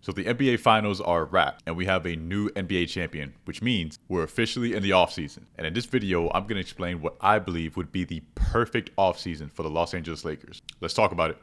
So the NBA Finals are wrapped, and we have a new NBA champion, which means we're officially in the offseason. And in this video, I'm going to explain what I believe would be the perfect offseason for the Los Angeles Lakers. Let's talk about it.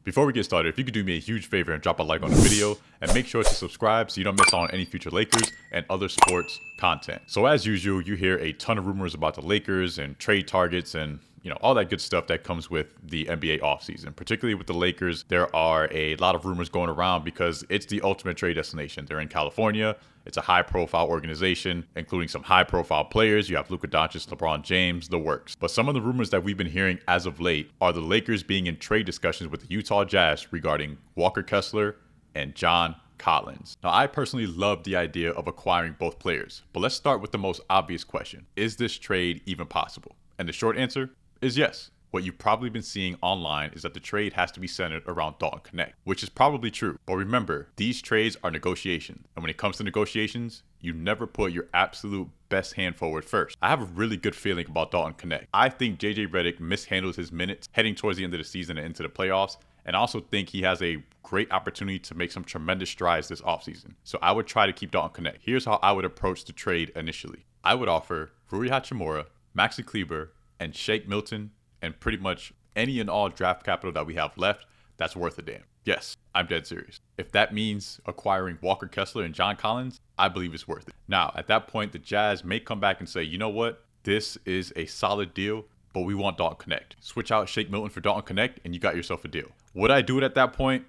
Before we get started, if you could do me a huge favor and drop a like on the video, and make sure to subscribe so you don't miss out on any future Lakers and other sports content. So as usual, you hear a ton of rumors about the Lakers and trade targets and all that good stuff that comes with the NBA offseason. Particularly with the Lakers, there are a lot of rumors going around because it's the ultimate trade destination. They're in California. It's a high-profile organization, including some high-profile players. You have Luka Doncic, LeBron James, the works. But some of the rumors that we've been hearing as of late are the Lakers being in trade discussions with the Utah Jazz regarding Walker Kessler and John Collins. Now, I personally love the idea of acquiring both players, but let's start with the most obvious question. Is this trade even possible? And the short answer is yes. What you've probably been seeing online is that the trade has to be centered around Dalton Knecht, which is probably true. But remember, these trades are negotiations. And when it comes to negotiations, you never put your absolute best hand forward first. I have a really good feeling about Dalton Knecht. I think JJ Redick mishandles his minutes heading towards the end of the season and into the playoffs. And I also think he has a great opportunity to make some tremendous strides this offseason. So I would try to keep Dalton Knecht. Here's how I would approach the trade initially. I would offer Rui Hachimura, Maxi Kleber, and Shake Milton, and pretty much any and all draft capital that we have left that's worth a damn. Yes, I'm dead serious. If that means acquiring Walker Kessler and John Collins, I believe it's worth it. Now, at that point, the Jazz may come back and say, you know what? This is a solid deal, but we want Dalton Knecht. Switch out Shake Milton for Dalton Knecht, and you got yourself a deal. Would I do it at that point?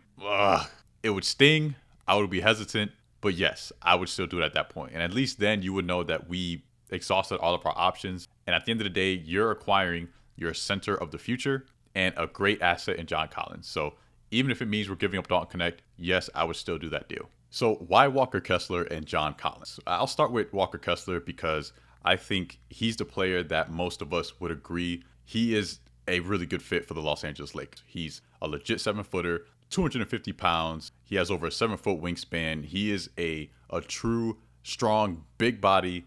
It would sting. I would be hesitant. But yes, I would still do it at that point. And at least then you would know that we exhausted all of our options. And at the end of the day, you're acquiring your center of the future and a great asset in John Collins. So even if it means we're giving up Dalton Knecht, yes, I would still do that deal. So why Walker Kessler and John Collins? I'll start with Walker Kessler because I think he's the player that most of us would agree he is a really good fit for the Los Angeles Lakers. He's a legit 7-footer, 250 pounds. He has over a 7-foot wingspan. He is a true, strong, big body,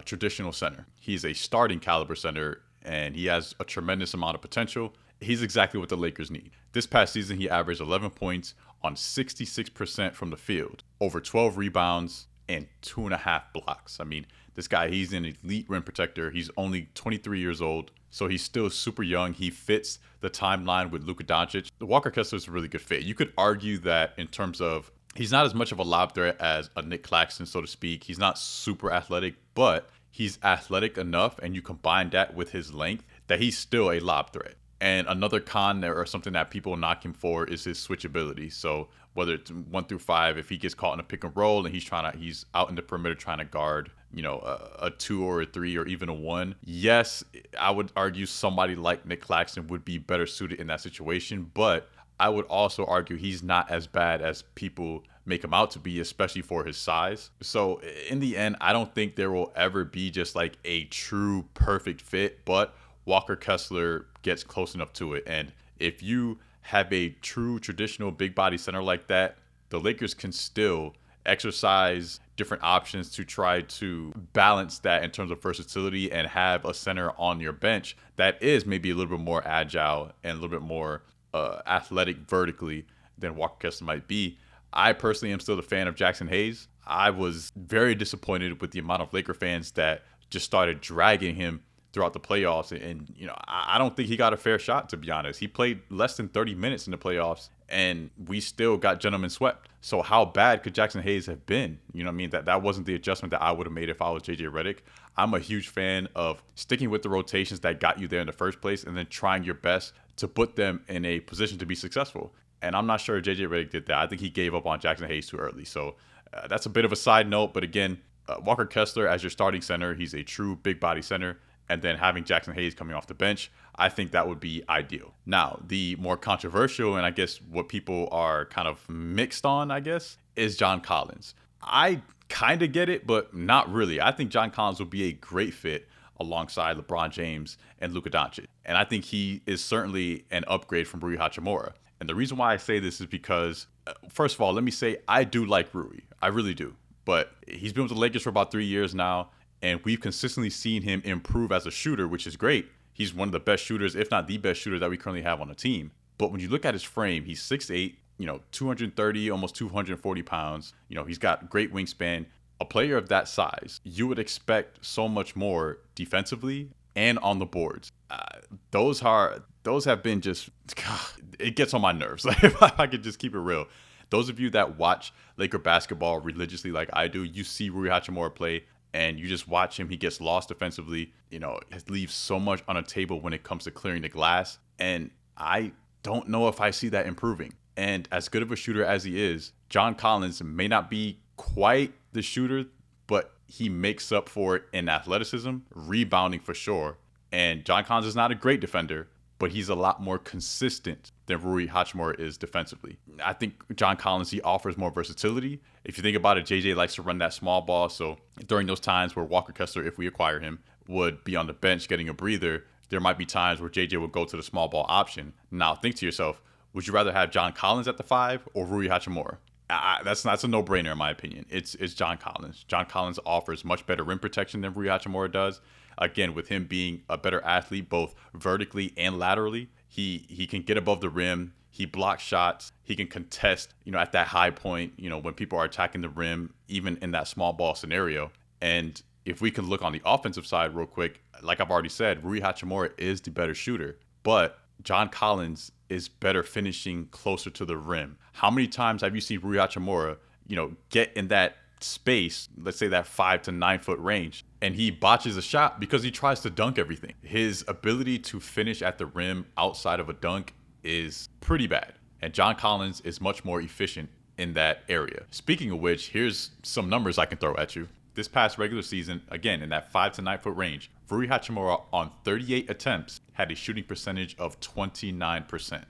traditional center. He's a starting caliber center, and he has a tremendous amount of potential. He's exactly what the Lakers need. This past season, he averaged 11 points on 66% from the field, over 12 rebounds, and 2.5 blocks. I mean, this guy, he's an elite rim protector. He's only 23 years old, so he's still super young. He fits the timeline with Luka Doncic. The Walker Kessler is a really good fit. You could argue that in terms of he's not as much of a lob threat as a Nick Claxton, so to speak. He's not super athletic, but he's athletic enough, and you combine that with his length, that he's still a lob threat. And another con there, or something that people knock him for, is his switchability. So whether it's 1 through 5, if he gets caught in a pick and roll and he's out in the perimeter trying to guard, a 2 or a 3 or even a 1. Yes, I would argue somebody like Nick Claxton would be better suited in that situation, but I would also argue he's not as bad as people make him out to be, especially for his size. So in the end, I don't think there will ever be just like a true perfect fit, but Walker Kessler gets close enough to it. And if you have a true traditional big body center like that, the Lakers can still exercise different options to try to balance that in terms of versatility and have a center on your bench that is maybe a little bit more agile and a little bit more athletic vertically than Walker Kessler might be. I personally am still a fan of Jackson Hayes. I was very disappointed with the amount of Laker fans that just started dragging him throughout the playoffs. And I don't think he got a fair shot, to be honest. He played less than 30 minutes in the playoffs, and we still got gentlemen swept. So how bad could Jackson Hayes have been? You know what I mean? That wasn't the adjustment that I would have made if I was JJ Redick. I'm a huge fan of sticking with the rotations that got you there in the first place and then trying your best to put them in a position to be successful. And I'm not sure JJ Redick did that. I think he gave up on Jackson Hayes too early. So that's a bit of a side note. But again, Walker Kessler as your starting center, he's a true big body center. And then having Jackson Hayes coming off the bench, I think that would be ideal. Now, the more controversial, and I guess what people are kind of mixed on, I guess, is John Collins. I kind of get it, but not really. I think John Collins would be a great fit alongside LeBron James and Luka Doncic. And I think he is certainly an upgrade from Rui Hachimura. And the reason why I say this is because, first of all, let me say I do like Rui. I really do. But he's been with the Lakers for about 3 years now, and we've consistently seen him improve as a shooter, which is great. He's one of the best shooters, if not the best shooter that we currently have on the team. But when you look at his frame, he's 6'8", 230, almost 240 pounds. He's got great wingspan. A player of that size, you would expect so much more defensively and on the boards. Those have been just, God, it gets on my nerves. Like, if I could just keep it real. Those of you that watch Laker basketball religiously like I do, you see Rui Hachimura play and you just watch him. He gets lost defensively. It leaves so much on a table when it comes to clearing the glass. And I don't know if I see that improving. And as good of a shooter as he is, John Collins may not be quite the shooter, but he makes up for it in athleticism, rebounding for sure. And John Collins is not a great defender, but he's a lot more consistent than Rui Hachimura is defensively. I think John Collins, he offers more versatility. If you think about it, JJ likes to run that small ball. So during those times where Walker Kessler, if we acquire him, would be on the bench getting a breather, there might be times where JJ would go to the small ball option. Now think to yourself, would you rather have John Collins at the 5 or Rui Hachimura? That's a no-brainer in my opinion. It's John Collins. John Collins offers much better rim protection than Rui Hachimura does. Again, with him being a better athlete, both vertically and laterally, he can get above the rim. He blocks shots. He can contest, at that high point, when people are attacking the rim, even in that small ball scenario. And if we can look on the offensive side real quick, like I've already said, Rui Hachimura is the better shooter, but John Collins is better finishing closer to the rim. How many times have you seen Rui Hachimura, get in that space, let's say that 5 to 9 foot range, and he botches a shot because he tries to dunk everything? His ability to finish at the rim outside of a dunk is pretty bad. And John Collins is much more efficient in that area. Speaking of which, here's some numbers I can throw at you. This past regular season, again, in that 5 to 9 foot range, Rui Hachimura on 38 attempts had a shooting percentage of 29%.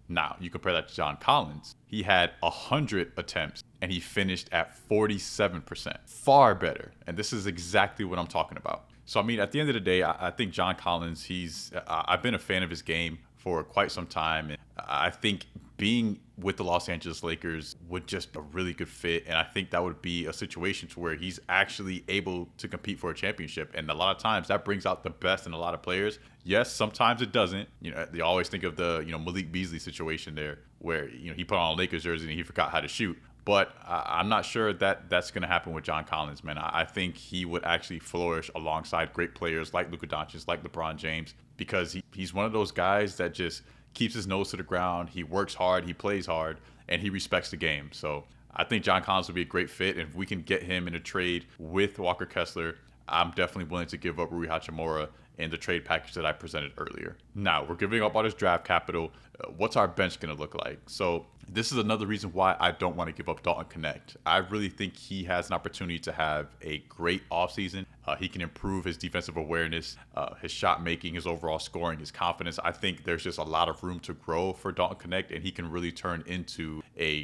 Now, you compare that to John Collins. He had 100 attempts and he finished at 47%. Far better. And this is exactly what I'm talking about. So, at the end of the day, I think John Collins, I've been a fan of his game for quite some time. And I think being with the Los Angeles Lakers would just be a really good fit. And I think that would be a situation to where he's actually able to compete for a championship. And a lot of times that brings out the best in a lot of players. Yes, sometimes it doesn't. They always think of the, Malik Beasley situation there where, he put on a Lakers jersey and he forgot how to shoot. But I'm not sure that that's going to happen with John Collins, man. I think he would actually flourish alongside great players like Luka Doncic, like LeBron James, because he's one of those guys that just keeps his nose to the ground. He works hard, he plays hard, and he respects the game. So I think John Collins would be a great fit. And if we can get him in a trade with Walker Kessler, I'm definitely willing to give up Rui Hachimura in the trade package that I presented earlier. Now, we're giving up all this draft capital. What's our bench going to look like? So this is another reason why I don't want to give up Dalton Knecht. I really think he has an opportunity to have a great offseason. He can improve his defensive awareness, his shot making, his overall scoring, his confidence. I think there's just a lot of room to grow for Dalton Knecht, and he can really turn into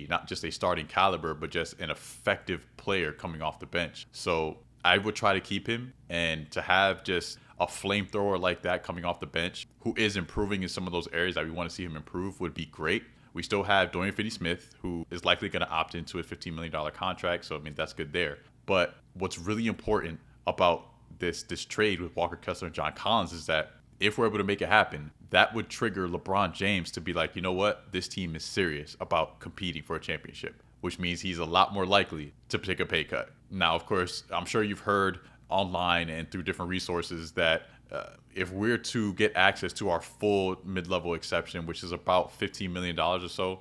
not just a starting caliber, but just an effective player coming off the bench. So I would try to keep him, and to have just a flamethrower like that coming off the bench who is improving in some of those areas that we want to see him improve would be great. We still have Dorian Finney-Smith, who is likely going to opt into a $15 million contract. So, that's good there. But what's really important about this trade with Walker Kessler and John Collins is that if we're able to make it happen, that would trigger LeBron James to be like, you know what? This team is serious about competing for a championship, which means he's a lot more likely to take a pay cut. Now, of course, I'm sure you've heard online and through different resources that if we're to get access to our full mid-level exception, which is about $15 million or so,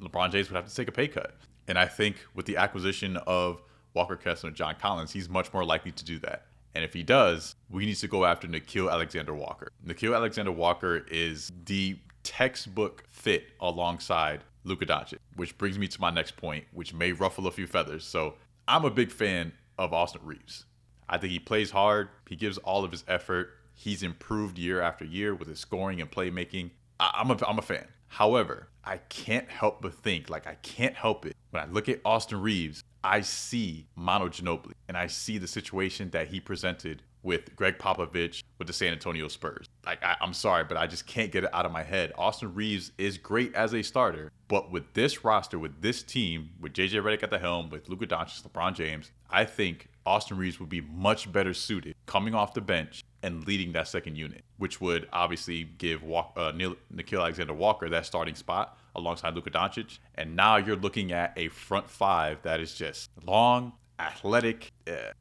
LeBron James would have to take a pay cut. And I think with the acquisition of Walker Kessler and John Collins, he's much more likely to do that. And if he does, we need to go after Nickeil Alexander-Walker. Nickeil Alexander-Walker is the textbook fit alongside Luka Doncic, which brings me to my next point, which may ruffle a few feathers. So I'm a big fan of Austin Reeves. I think he plays hard. He gives all of his effort. He's improved year after year with his scoring and playmaking. I'm a fan. However, I can't help but think, I can't help it. When I look at Austin Reeves, I see Manu Ginobili, and I see the situation that he presented with Greg Popovich with the San Antonio Spurs. I'm sorry, but I just can't get it out of my head. Austin Reeves is great as a starter, but with this roster, with this team, with JJ Redick at the helm, with Luka Doncic, LeBron James, I think Austin Reeves would be much better suited coming off the bench, and leading that second unit, which would obviously give Nickeil Alexander-Walker that starting spot alongside Luka Doncic. And now you're looking at a front five that is just long, athletic,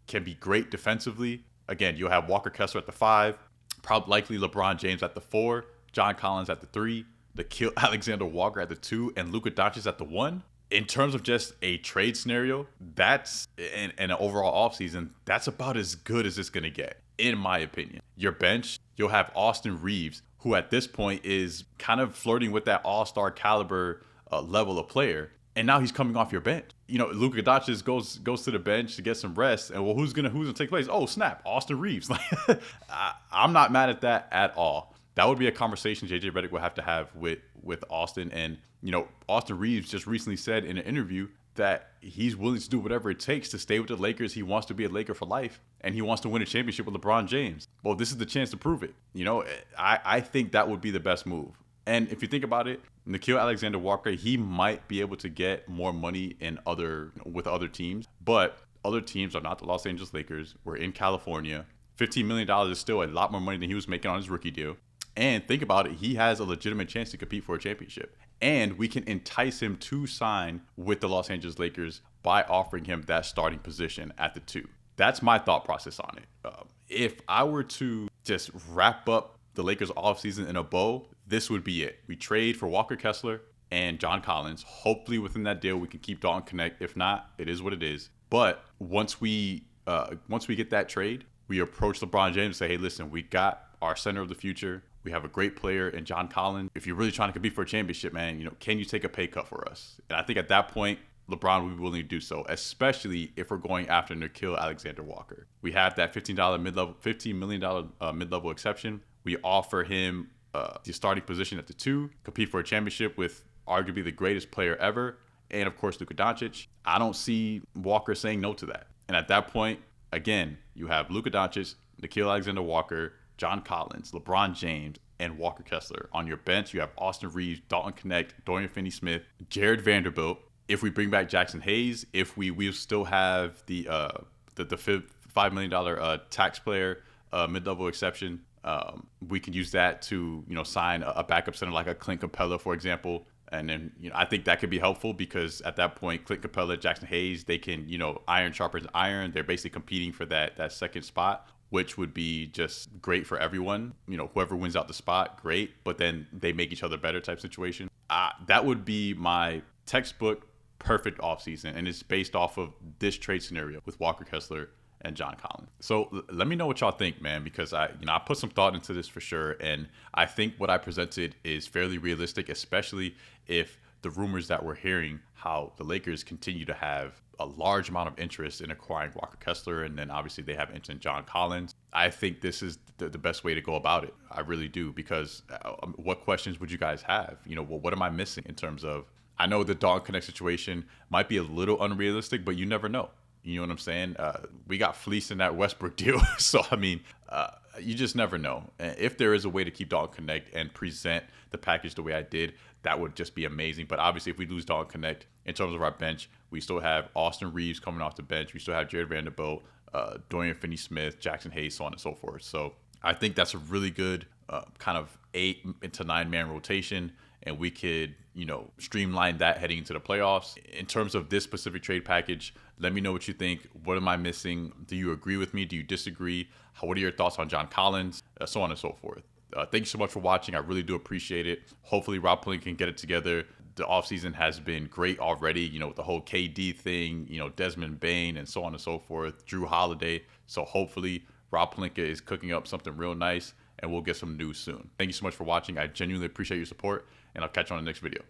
can be great defensively. Again, you'll have Walker Kessler at the 5, probably likely LeBron James at the 4, John Collins at the 3, Nickeil Alexander-Walker at the 2, and Luka Doncic at the 1. In terms of just a trade scenario, that's in an overall offseason, that's about as good as it's going to get, in my opinion. Your bench, you'll have Austin Reeves, who at this point is kind of flirting with that all-star caliber level of player. And now he's coming off your bench. You know, Luka Doncic goes to the bench to get some rest. And well, who's gonna take place? Oh, snap, Austin Reeves. I'm not mad at that at all. That would be a conversation JJ Redick will have to have with Austin. And, you know, Austin Reeves just recently said in an interview that he's willing to do whatever it takes to stay with the Lakers. He wants to be a Laker for life, and he wants to win a championship with LeBron James. Well, this is the chance to prove it. You know, I think that would be the best move. And if you think about it, Nickeil Alexander-Walker, he might be able to get more money with other teams, but other teams are not the Los Angeles Lakers. We're in California. $15 million is still a lot more money than he was making on his rookie deal. And think about it, he has a legitimate chance to compete for a championship. And we can entice him to sign with the Los Angeles Lakers by offering him that starting position at the 2. That's my thought process on it. If I were to just wrap up the Lakers offseason in a bow, this would be it. We trade for Walker Kessler and John Collins. Hopefully within that deal, we can keep Dalton Connect. If not, it is what it is. But once we get that trade, we approach LeBron James and say, hey, listen, we got our center of the future. We have a great player in John Collins. If you're really trying to compete for a championship, man, you know, can you take a pay cut for us? And I think at that point, LeBron would be willing to do so, especially if we're going after Nickeil Alexander-Walker. We have that $15 million mid-level exception. We offer him the starting position at the 2, compete for a championship with arguably the greatest player ever, and of course Luka Doncic. I don't see Walker saying no to that. And at that point, again, you have Luka Doncic, Nickeil Alexander-Walker, John Collins, LeBron James, and Walker Kessler. On your bench, you have Austin Reeves, Dalton Connect, Dorian Finney-Smith, Jared Vanderbilt. If we bring back Jackson Hayes, if we still have the $5 million tax player mid-level exception, we can use that to, you know, sign a backup center like a Clint Capella, for example. And then, you know, I think that could be helpful because at that point, Clint Capella, Jackson Hayes, they can, you know, iron sharpens iron. They're basically competing for that second spot, which would be just great for everyone. You know, whoever wins out the spot, great. But then they make each other better type situation. That would be my textbook perfect offseason. And it's based off of this trade scenario with Walker Kessler and John Collins. So let me know what y'all think, man, because I put some thought into this for sure. And I think what I presented is fairly realistic, especially if the rumors that we're hearing, how the Lakers continue to have a large amount of interest in acquiring Walker Kessler, and then obviously they have interest in John Collins. I think this is the best way to go about it. I really do, because what questions would you guys have? You know, well, what am I missing in terms of, I know the Dalton Connect situation might be a little unrealistic, but you never know. You know what I'm saying? We got fleeced in that Westbrook deal. So, I mean, you just never know. And if there is a way to keep Dalton Connect and present the package the way I did, that would just be amazing. But obviously, if we lose Dalton Connect, in terms of our bench, we still have Austin Reeves coming off the bench. We still have Jared Vanderbilt, Dorian Finney-Smith, Jackson Hayes, so on and so forth. So I think that's a really good kind of 8 to 9 man rotation. And we could, you know, streamline that heading into the playoffs. In terms of this specific trade package, let me know what you think. What am I missing? Do you agree with me? Do you disagree? What are your thoughts on John Collins? So on and so forth. Thank you so much for watching. I really do appreciate it. Hopefully Rob Pelinka can get it together. The offseason has been great already, you know, with the whole KD thing, you know, Desmond Bane and so on and so forth, Drew Holiday. So hopefully Rob Pelinka is cooking up something real nice, and we'll get some news soon. Thank you so much for watching. I genuinely appreciate your support, and I'll catch you on the next video.